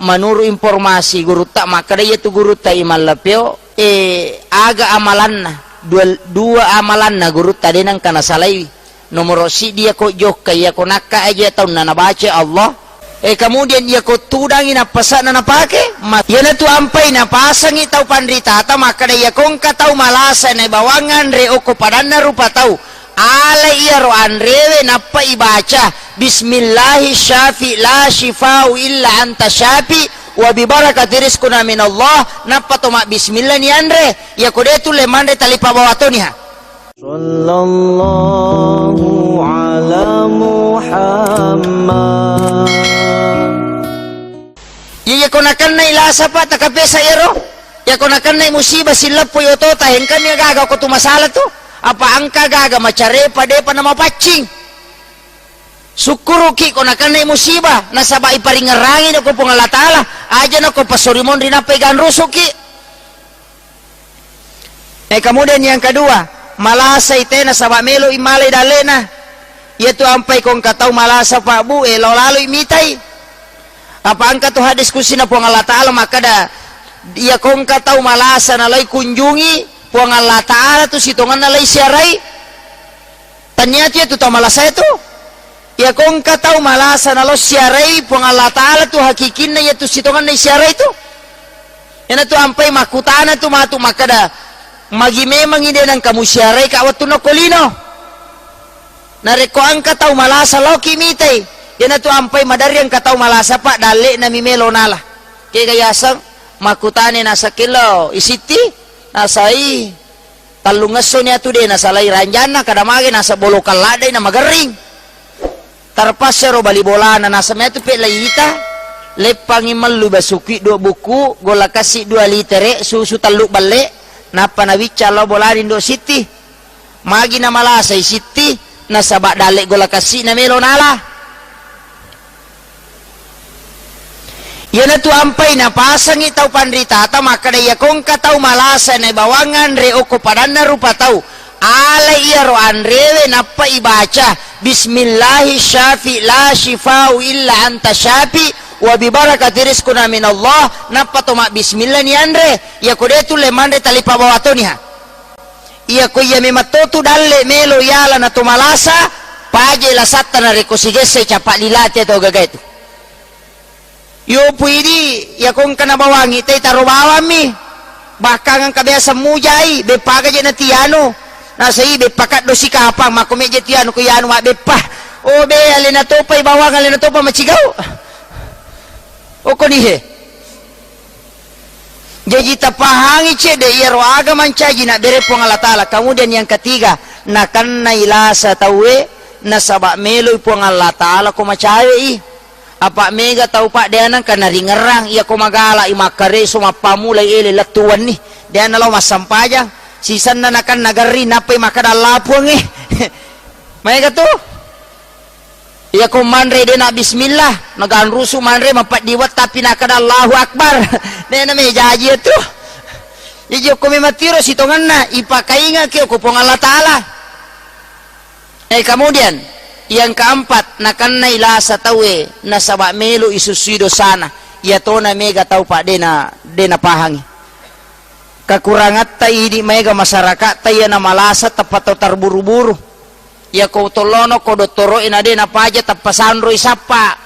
menurut informasi guru tak maka dia tu guru tak imal lapio aga amalan dua amalan na guru tadi nang kana salai nomor si dia ko jok kaya ko nakka aja tahun na baca Allah kemudian dia ko tudangi na pasan na pake yana tu ampai na pasangi tau pandrita ta maka dia kong ka tau malasa na bawangan re o ko padanna rupa tau ala iya ro anrewe napa ibaca bismillahi syafi la shifau illa anta syafi wa bi barakati rizquna min Allah napa to mak bismillah ni andre ya kode tu le mande talipa bawatoni ha sallallahu ala Muhammad ya konakan na ilasa pa takapesa ero ya konakan na musibah silap po yoto tahengkan ya gaga ko tu masalah tu apa angka gaga macare pade pa na mapacing sukuruki ko nakanay musibah nasaba iparingarangin ako pong Allah Ta'ala aja na ko pasorimon rin napegan rusuki kemudian yang kedua malasa ite nasaba melo imalay dalena yaitu ampay kong kataw malasa pa bu lalo imitay apa angka tu hadis kusina pong Allah Ta'ala maka da iya kong kataw malasa nalay kunjungi puang Allah Ta'ala tu situngan nalay siaray tanyati tu tau malasa itu ya kong katau malasa nalo siaray puang Allah Ta'ala tu hakikin na ya tu situngan nalay siaray tu yan tu ampay makutana tu matu makada magi memang ide nang kamu siaray kawat tu nakolino nareko ang katau malasa lo kimitay yan tu ampay madari ang katau malasa pa dali na mimelo nala kaya kayasang makutane nasa kilo isiti nasai talungaso niya tu din nasa lay ranjana kadamagi nasa bolokal laday na magering tarpas sero balibola na nasa metu pe layita lepang imalu basuki dua buku gola kasi 2 litere susu taluk balik napa nawica lo bolarin do siti magi na malasay siti nasa bak dalik gola kasi na melo nala yan na tu ampay na pasangi tau pandrita ta maka daya kong katau malasa na bawangan re o ko padanna rupa tau ala iya ro anrewe napa ibaca bismillahi syafi la shifau illa anta syafi wa bi barakati rizquna min Allah napa to mak bismillah ni andre ya ko de tu le mande talipa bawatoni ha iya ko ya mematotu dalle melo yala na to malasa paje la satana re ko sigese capak dilate to gagay tu yo pwede ya kung kanabawangi tay tarubawami baka ang kabiasa mujay bepaga dyan na tiyano nasa ibe pakat do si kapang makumedya tiyano kuyano mabepa o be alin na to pa ibawang alin na to pa machigaw o kunihe jadi tapahangi che de iyaro aga mancaji na bere po ng Allah Ta'ala kemudian yang ketiga nakan na ilasa tawe nasaba meloy po ng Allah Ta'ala kumacawe apa mega tau pak dia nang kana ringerang ia ko magala imakare sumapamulay ele latuan ni dia nalaw masampajang sisan na nakan nagari napay makadalapong mega tu ia ko manre de na bismillah naganrusu manre mapat diwat tapi nakadallahu akbar dia na may jaji tu jadi ko mematiro sitongan na ipakainga ke ko pong Allah Ta'ala kemudian yang keempat nakan na ilasa tawe na saba melo isusido sana ya to na mega tau pak dena pahangi kakurangat tay di mega masyarakat tay na malasa tapat tarburu-buru ya ko tolono ko dotoro ina de na paja tapasandro isapa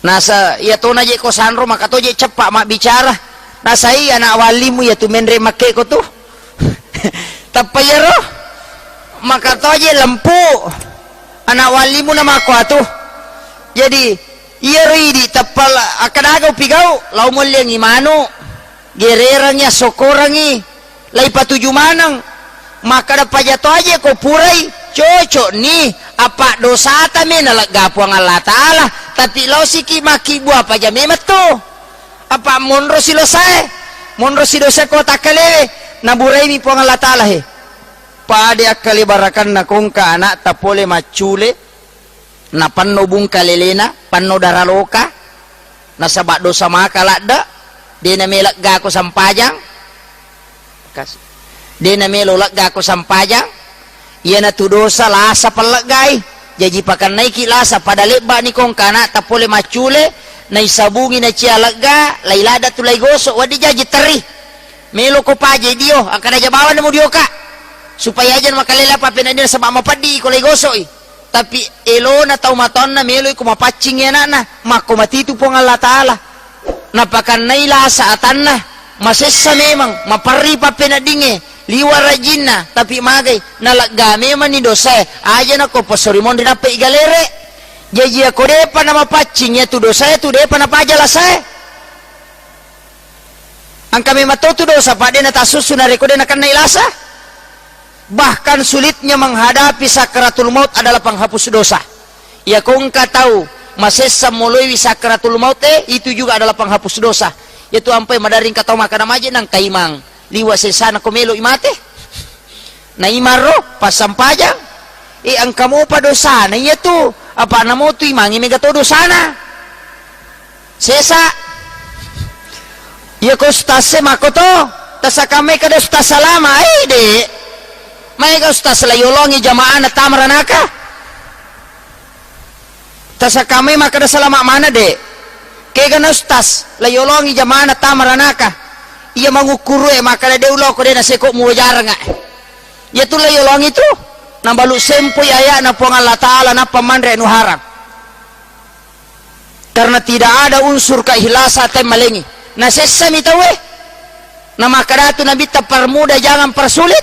nasa ya to na je ko sandro makato je cepak mak bicara nasa iya anak walimu ya tu menre make ko tu tapayero maka toje lempu anak walimu nama aku atuh jadi iya ridi tapal akan agaw pigaw lau mulyang imano gererangnya sokorangi lai patuju manang maka dapat jatuh aja ko purai cocok nih apa dosa tami nalagapu ang Allah Ta'ala tapi lau siki maki buah pa jam emat to apa monro si dosa ko takale naburai mi po ang Allah Ta'ala he pade akali barakan na kung ka anak tapole macule na panno bung kalelena panno daraloka na sabak dosa makalada di na melak gako sampajang di na melolak gako sampajang iya na tu dosa lasa palagay jadi pakan naiki lasa pada leba ni kong ka anak tapole macule naisabungi na cialaga lailada tulay gosok wadi jaji teri melo ko paje dio akada jabawan mo dio ka supaya aja makalila papinadin sa mamapadi ko lay gosok tapi elo na tau maton na melo ko mapacing ya na mako matitu po ng Allah Ta'ala napakan naila sa atan na masessa memang mapari papinadinge liwa rajin na tapi magay nalagame man ni dosa aja na ko pasorimon din apa igalere jadi ako depa na mapacing ya tu dosa tu depa na pajala saya ang kami matutu dosa pa din natasusun na rekode na kan nailasa bahkan sulitnya menghadapi sakratul maut adalah penghapus dosa ya kung katau masesa mulai sakratul maut itu juga adalah penghapus dosa yaitu ampai madaring katau makana maje nang kaimang liwa sesana komelo imate na imaro pasampajang ang kamu pa dosa na itu apa namo tu imangi mega todo sana sesa ya ko stase makoto tasa kame kada stasa lama de mai ka stas layolongi jamaah na tamranaka tasa kame makada salama mana de ke kana stas layolongi jamaah na tamranaka iya mangukuru makada deulo ko de na seko mujar nga ya tu layolongi tu nambalu sempoy aya na po ng Allah Ta'ala na pamandre no haram karena tidak ada unsur keikhlasan at malingi na sesame itawe na makadato na bita permudah jangan persulit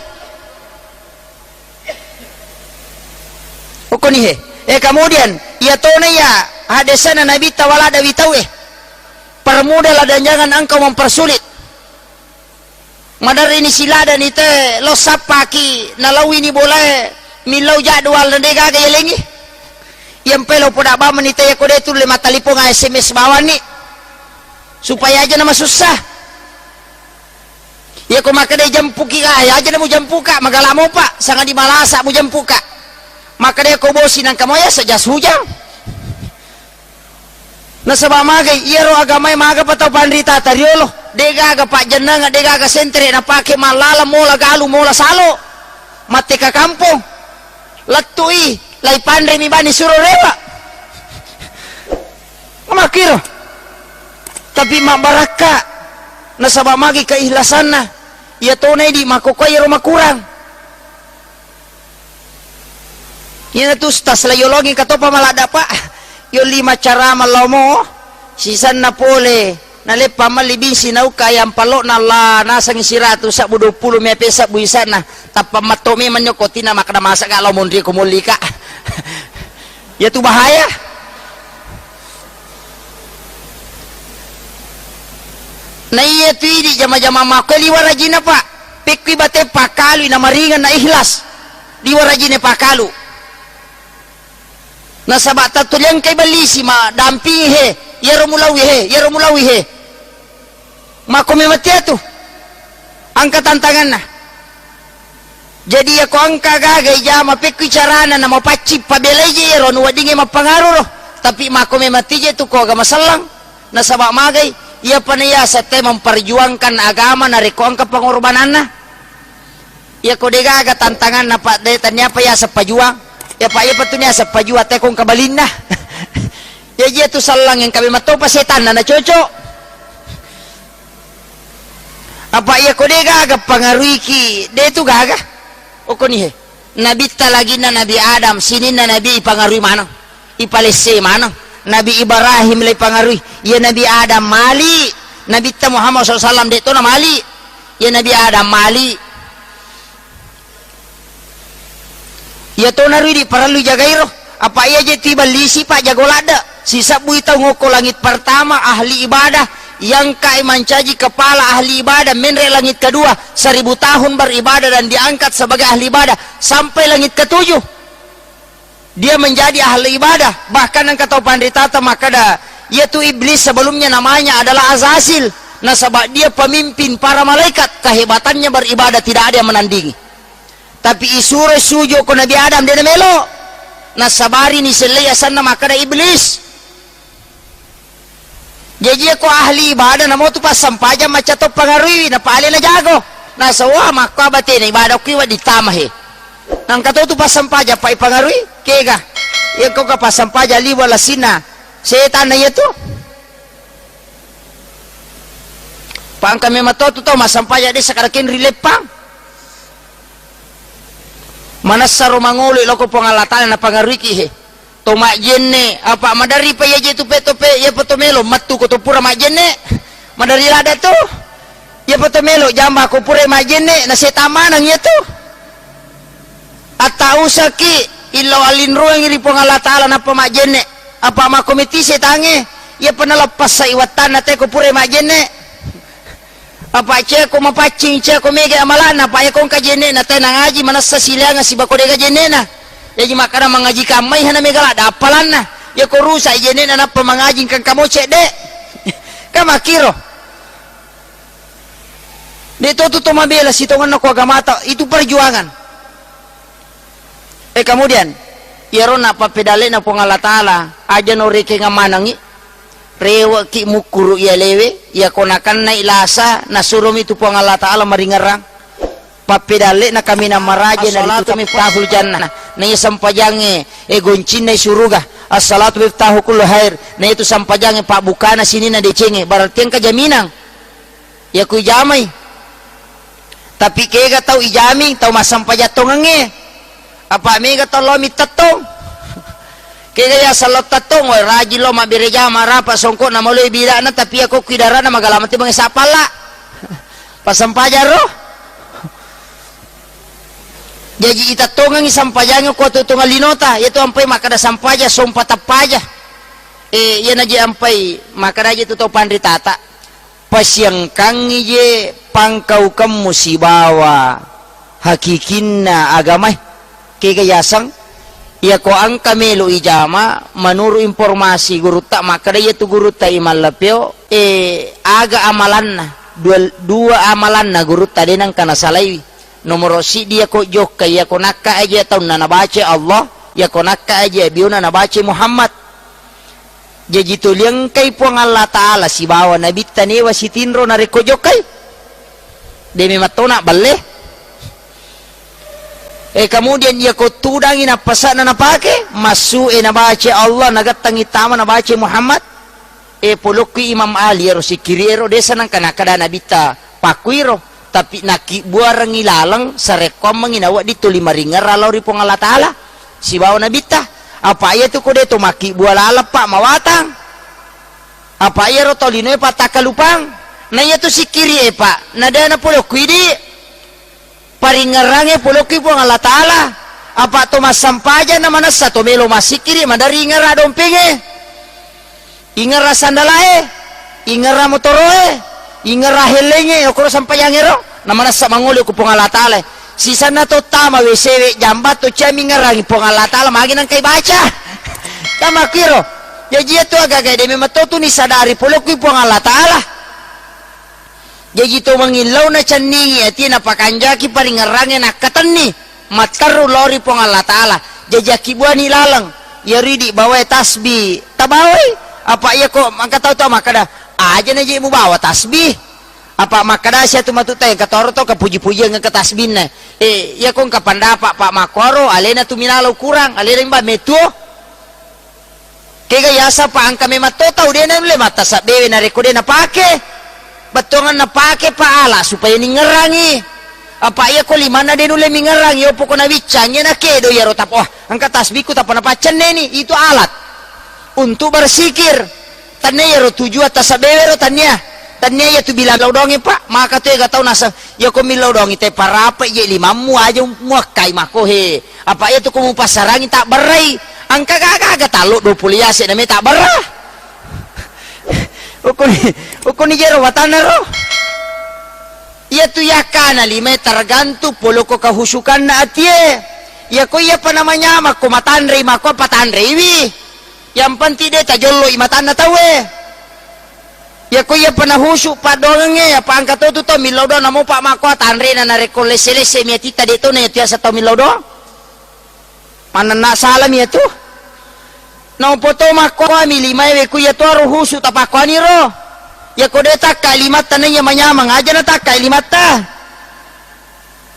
ukunihe kemudian ya tona ya hadesana na bita wala da bitawe permudah lah dan jangan engkau mempersulit madari ni silada ni te lo sapaki nalawi ni boleh milau jadwal na dega gaya lengi yang pelo poda ba manita ya kode tu lima talipong SMS bawan ni supaya aja nama susah ya ko makade jampuki ka aja na mo jampuka magala mo pa sanga di malasa mo jampuka makade ko bosin ang kamoya sa jas hujang nasa ba magay iyero agamay maga pataw panrita tariolo dega aga pa jananga dega aga sentre na pake malala mola galu mola salo mati ka kampung latui lay pandai mi bani suruh rewa makiro tapi mak baraka nasaba magi keikhlasan na ya tonay di makokoy roma kurang yan tu stas layologin katopa malada pa yo 5 cara malomo sisan na pole nalepa malibing sinaw kayang palo na la nasang siratu sa 20 may pesa buisan na tapam matomi man nyo ko tina makadamasa ka alaw mundri kumuli ka ya tu bahaya na iya tu idi jama-jama mako liwarajina pa pekwi bate pakalu na maringan na ihlas liwarajina pakalu nasabata tulyang kay balisi ma damping he yero mulawi he makomemati tu angka tantangan na jadi ako angka gagay jama pekwi carana na mapacip pabelay yero no wadingi mapangaruh tapi makomemati je tu ko aga masalang nasaba magay ia panaya sa te memperjuangkan agama na reko angka pangorbanan na ia ko dega aga tantangan na pa de tanya pa ya sa pajuang ya pa iya patunya sa pajuwa te kong kabalin na ya dia tu salang yang kami matopa setan na cocok apa iya ko de gaga pangaruhi ki de tu gaga o ko ni he nabi talagi na nabi Adam sinin na nabi ipangaruhi manang ipalese manang nabi Ibrahim lay pangaruhi ya nabi Adam mali nabi ta Muhammad SAW de to na mali ya nabi Adam mali ya to narui di paralu jagairo apa iya je tiba lisi pak jagolada sisa buita ngoko langit pertama ahli ibadah yang kai mancaji kepala ahli ibadah menre langit kedua 1000 tahun beribadah dan diangkat sebagai ahli ibadah sampai langit ke-7 dia menjadi ahli ibadah bahkan yang kata panditata makada yaitu iblis sebelumnya namanya adalah Azazil nasabah dia pemimpin para malaikat kehebatannya beribadah tidak ada yang menandingi tapi isure sujo ko Nabi Adam dia melo nasabari ni selayasan na makada iblis jadi ko ahli ibadah namo tu pas sampaja macato pangarui na pale na jago nasawa makabate na ibadah kiwa ditamahe nang kato tu pas sampaja pa ipangarui kega ye ko ka pas sampaja liwa lasina setan na yeto Pang kami matoto to masampaya di sakarakin rilepang. Manasa romanguli loko pangalatan na pangariki he. To majenne apa madari pa yaje tupe ya potomelo matu ko to pura majenne. Madari lada to. Ya potomelo jamba ko pura majenne na setama nang yeto. Atau saki ilo alinro yang iri pangalatan na pamajenne. Apa ma komiti setange ya penalapas sa iwatan na te ko pura majenne. Apa cia ko mapacing cia ko mega amalana apa ya kong kajene na tayo nangaji manas sa silangan si bako dega jene na ya di makana mangaji kamay hana mega lada apalan na ya ko rusa jene na napa mangajing kang kamo cede kamakiro dito to mabela sitongan na ko agamata itu perjuangan kemudian yaro na papedale na po ngalatala aja no reke nga manangi rewa ki mukuru ya lewe ya konakan na ilasa na surum itu po ang Allah Ta'ala maringarang papedale na kami na maraja na dito kami tahul jannah na iya sampajange goncin na suruga as-salatu biftahu kullu khair na itu sampajange pak bukana sini na decenge berarti ang kajaminang ya ku jamay tapi kaya tau ijaming tau masampajatong nge apa mega tau lomi tatong kaya salot tatong way raji lo mabireja marapa songko na maloy bida na tapi ako kidara na magalamati mga sapala pasampajar ro jadi itatongang isampajangan ko tutungal linota ito ampay makada sampaja sompatapaja yan aja ampay makada aja tuto pandritata pasyang kangi je pangkau kamu sibawa hakikinna agamay kaya yasang ya ko ang kamelo ijama manuru informasi guruta makada itu guruta imalapyo aga amalan na dua amalan na guruta dinang kana salay nomor si dia ko jok kaya ko nakka aja taun na nabaca Allah ya ko nakka aja biyo na nabaca Muhammad jadi tuliang kay po ang Allah Ta'ala si bawa nabit tanewa si tinro na reko jok kay demi matona baleh kemudian ia ko tudangin apa sa na napake masu nabaca Allah nagatangi tama nabaca Muhammad puluki Imam Ali ro si kiriero desa nang kanakada nabita pakuiro tapi naki buarang ilalang sa rekom manginawa dito limaringar alaw ri pong Allah Ta'ala si bawa nabita apa iya tu ko deto maki bualala pa mawatang apa iya ro tolinoy patakalupang na iya tu si kiri pa nadana puluki di paringarange puluki po ang Allah Ta'ala apa to masampaja na manas sa tumelo masikiri madari ingara dompinge ingara sandalae ingara motoroe ingara helenge okoro sampayangero na manas sa manguli ko po ang Allah Ta'ala sisa na to tama wesewe jambat to siya mingarangi po ang Allah Ta'ala magin ang kay baca tama kiro yaji ito agagay demi matoto ni sadari puluki po ang Allah Ta'ala jadi to mangilaw na tiyan ningi at yun napakanjaki paringarangin nakatan ni matkaru lori pong Allah Ta'ala jajaki buwan nilalang yaridi baway tasbih tabaway apa iya ko magkataw to makada aja na mo bawa tasbih apa makada siya tumatutay katoro to kapuji-puji nga katasbih na iya kong kapandapa pak makoro alena tuminalaw kurang alena ba meto kaya yasa pa ang kami matotaw din na ule mata sa dewe na rekode na pake batongan na pake paala supaya ningerangi apa iya ko limana din ule mingerangi opo ko na witsang yan na kedo yaro tapo ang katasbih ko tapo na pacan neni itu alat untuk bersikir tanya yaro tuju atas sabero tanya ya tu bilang laudongi pak maka tu ya gatau nasa ya ko milaudongi te parapa ye limamu aja muakai mako he apa iya tu ko pasarangi tak berai ang kagaga talo 20 yase na may tak berah ukuni jero watana ro iya tu yakana lima tergantung polo ko kahusukan na atie ya ko iya pa namanya mako matanre mako patanre iwi yang penting de tajollo imatan na tawe ya ko iya pa nahusu padonge apa angkat to milaudo namo pa mako tanre na narekole selese mi tita dito na ya sa to milaudo mana na salam ya tu no poto mako mi lima we ku ya to ruhusu tapakwani ro ya ko deta kalimat tananya manyamang aja na ta kalimat ta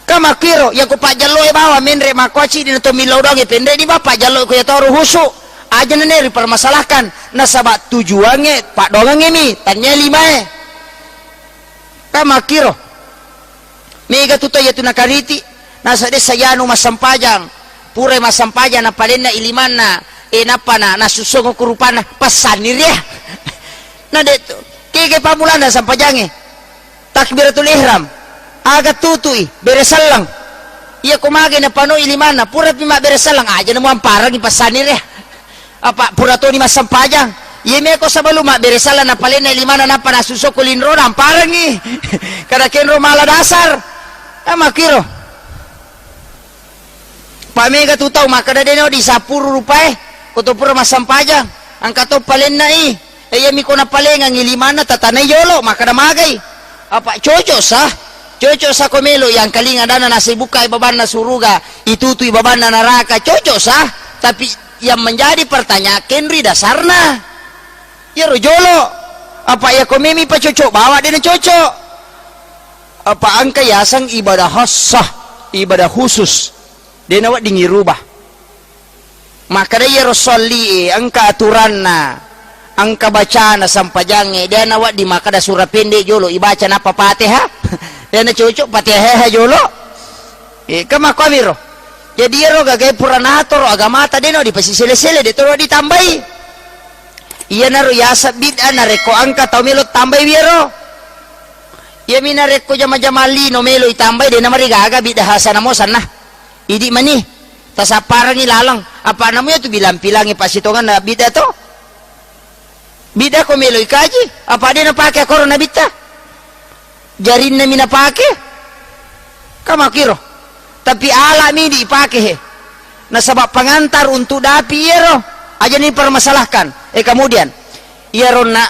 kama kiro ya ko pajalo e bawa menre makoci dina to milodong e pende di bapak jalo ko ya to ruhusu aja na ne permasalahkan na sabat tujuannya pak dongang mi tanya lima kamakiro mega tuto ya tunakariti nasa desa yano masampajang pure masampajang na palen na iliman na napa na nasusong kurupana pasanir ya na deto kike pamulan na sampajang takbiratul ihram aga tutui beresal lang iya kumage na pano iliman na pura pima beresal lang aja na mo ang parang ipasanir ya apa pura to ni masampajang yeme ko sa baluma beresal na palen na iliman na napa nasusong kulinro na ang parang kada kenro mala dasar makiro pamega tutaw makadadeno di 10 rupiah kuto pura masampajang ang kato palen na yami ko na palen ang iliman na tatanay yolo makadamagay apa chocho sa komelo yang kalinga dana nasa ibuka ibaban na suruga itutu ibaban na naraka chocho sa tapi yang menjadi pertanyaan kenri dasarna ya rojolo apa ya komemi pa chocho bawa din ang chocho apa ang kayasang ibadah khasah ibadah khusus dia nawat dingirubah maka dia rasulli ang kaaturan na ang kabaca na sampajang dia nawat di makada surah pendek jolo ibaca na papatiha dia na cucuk patiha jolo kamakwamiro jadi ro gagay puranator agamata dia no di pasisele-sele dia toro ditambahi iya na ro yasa bid'a na reko angka tau milot tambay biro ya minarek ko jama-jamali no melo itambay din na marigaga bidahasa na mo sana idi mani tasaparang ilalang apa namo ya tu bilang-bilang ipasitongan na bida to bida ko melo ikaji apa dia napake ako na bita jarin na minapake kamakiro tapi alami di ipake nasabab pengantar untuk dapi yero aja ni permasalahkan kemudian iyaron na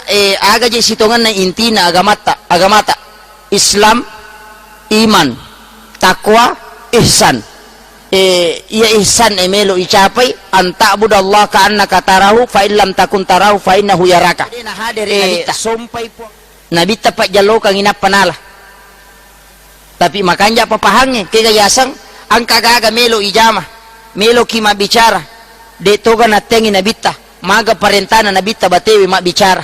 aga je sitongan na inti na agamata Islam, iman, takwa, ihsan. Ia ihsan melo icapai anta budallah ka annaka tarahu fa illam takun tarahu fa innahu yaraka. Sompay po. Nabita pa jalo kang inapanala. Tapi makanya papahangnya kegayasang ang kagaga melo ijama, melo kima bicara. Detoga na tengi nabita, maga parentana nabita batewi mak bicara.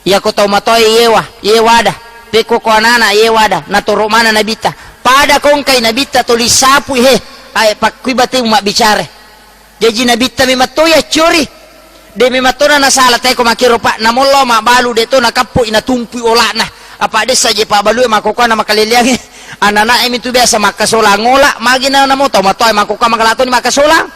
Ya ko tau matoy yewada. Peko ko anana wada natoro mana nabita pada kong kay nabita tulis sapu ay pakwibate mak bicara jadi nabita mimatoya curi de mimatona na sala tay ko makiro pa namollo ma balu deto nakapo inatumpi ola na apa de saje pa balu makoka na makaliliang anana itu biasa makasola ngola magina na mo tomatoy makoka magalato ni makasola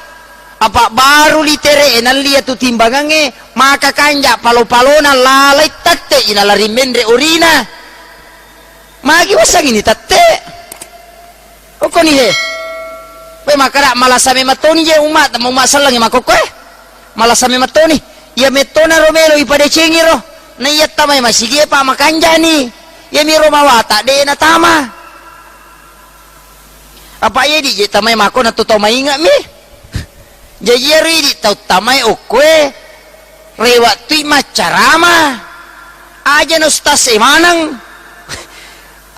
apa baru litere nalia tu timbangange makakanja palo-palona lalay tatte inalarimendre orina magi wasang ini tatte oko ni he pe makara malasame matoni je umat mo masalang ya makoko malasame matoni ya metona romelo ipade cengiro na iya tamay masige pa makanjani ya miro mawata de na tama apa ye di je tamay mako na to mainga mi je yeri di tau tamay okwe rewat tui macarama aja no stas manang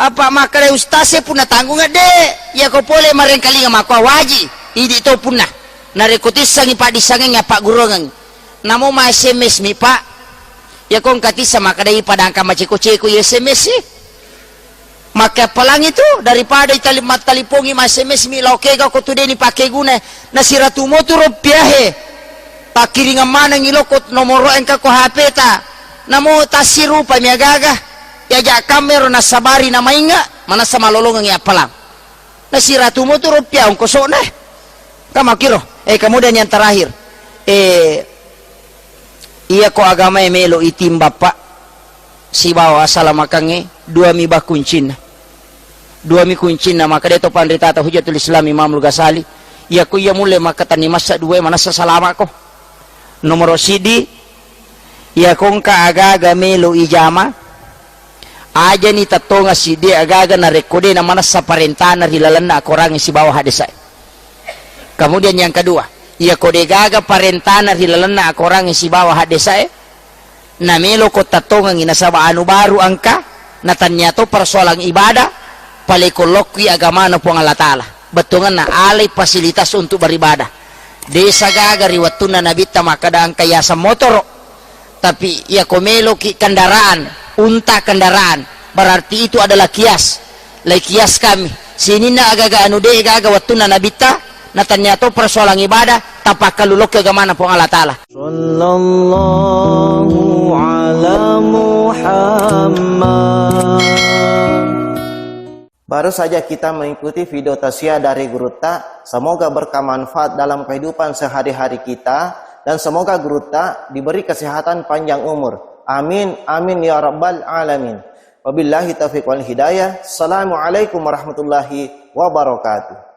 apa makare ustase puna tanggung ade ya ko pole mareng kali ngama waji idi to puna narekutis sangi pak disangeng ya pak gurongang namo ma SMS mi pak ya kong katisa makadai pada angka maceko-ceko ya SMS sih maka pelang itu daripada italimat talipongi ma SMS mi loke ga ko tude ni pakai guna nasiratu motor rupiah pakiringan mana ngilokot nomor engka ko HP ta namo tasiru pamiagaga ya jak kamero na sabari na mainga mana sama lolongang ya palang na si ratu mo tu rupiah ang kosok na kamakiro kemudian yang terakhir iya ko agama melo itim bapak si bawa salamakange dua mi bakuncin maka deto pandita Hujatul Islam Imam Ghazali iya ko iya mule makatani masa dua mana sa salama ko nomor sidi iya kong kaaga melo ijama aja ni tatonga si dia agaga na rekode na mana sa parentana rilalan na korang si bawah hadisa kemudian yang kedua ia kode gaga parentana rilalan na korang si bawah hadisa na melo ko tatonga inasaba anu baru angka na tanya to persoalan ibadah palikolokwi agama na po ang Allah Ta'ala betungan na alay fasilitas untuk beribadah desa gaga riwatuna nabita makadang kaya sa motor tapi ia komelo ki kendaraan unta kendaraan berarti itu adalah kias. Lai kias kami. Sini na agaga anu de agaga watuna nabita na ternyata persoalan ibadah tapak kalulok ke mana pun Allah Ta'ala. Sallallahu ala Muhammad. Baru saja kita mengikuti video tausiah dari Guru Ta. Semoga berkah manfaat dalam kehidupan sehari-hari kita. Dan semoga Guru Ta diberi kesehatan panjang umur. Amin, amin ya rabbal alamin. Wabillahi taufiq wal hidayah. Assalamualaikum warahmatullahi wabarakatuh.